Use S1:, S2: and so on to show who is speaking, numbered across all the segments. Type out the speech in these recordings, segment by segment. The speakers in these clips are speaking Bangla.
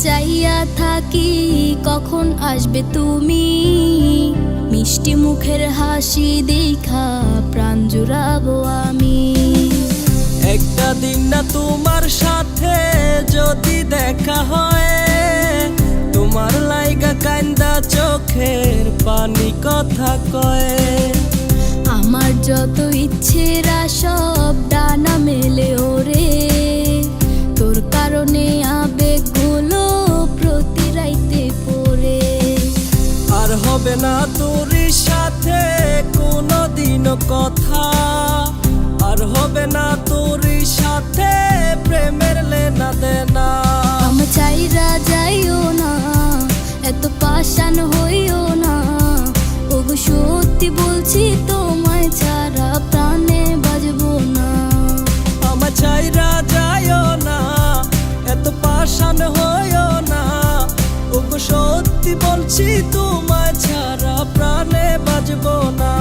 S1: চাইয়া থাকি কখন আসবে তুমি, মিষ্টি মুখের হাসি দেখা প্রাণ জুড়াবো আমি।
S2: একটা দিন না তোমার সাথে যদি দেখা হয়, তোমার লাইগা কান্দা চোখের পানি কথা কয়।
S1: আমার যত ইচ্ছেরা সব ডানা মেলে ওরে, তোর কারণে আবেগগুলো প্রতি রাইতে পড়ে।
S2: আর হবে না তোর সাথে কোনোদিনও কথা, আর হবে না তোর সাথে প্রেমের লেনা দেনা।
S1: আমি চাইরা যাইও না, এত পাষাণ হইও না, ওগো সত্যি বলছি তোমায় ছাড়া প্রাণে বাজবো না।
S2: আমার চাইরা যাইও না, এত পাষাণ হইও না, ওগো সত্যি বলছি তোমায় ছাড়া প্রাণে বাজবো না।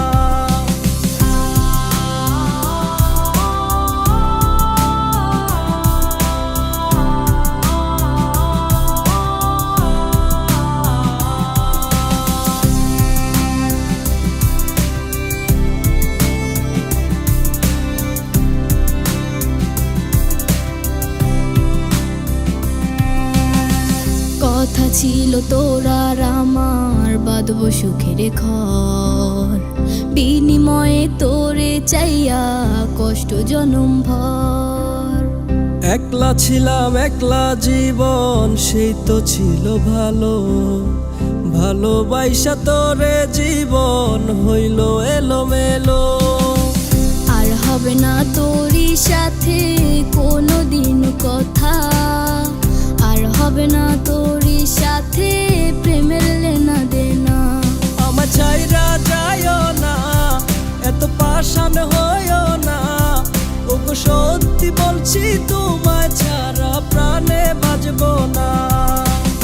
S1: কথা ছিল তোর আর আমার বাঁধবো সুখের ঘর, বিনিময়ে তোরে চাইয়া কষ্ট জনম ভর।
S2: একলা ছিলাম একলা জীবন, সেই তো ছিল ভালো, ভালোবাসা তোরে জীবন হইল এলোমেলো।
S1: আর হবে না তোরই সাথে কোনোদিন কথা, আর হবে না তোরই সাথে প্রেমের লেনা দেনা।
S2: আমার চাইরা যাইও না, এত পাষাণ হইও না, ওগো সত্যি বলছি তোমায় ছাড়া প্রাণে বাজবো না।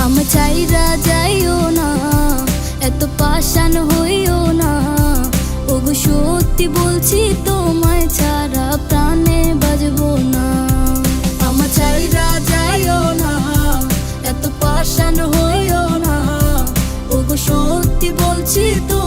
S1: আমার চাইরা যাইও না, এত পাষাণ হইও না, ওগো সত্যি বলছি তোমায় ছাড়া প্রাণে বাজবো না। আমার চাইরা যাইও না, এত পাষাণ হইও না, ওগো সত্যি বলছি তো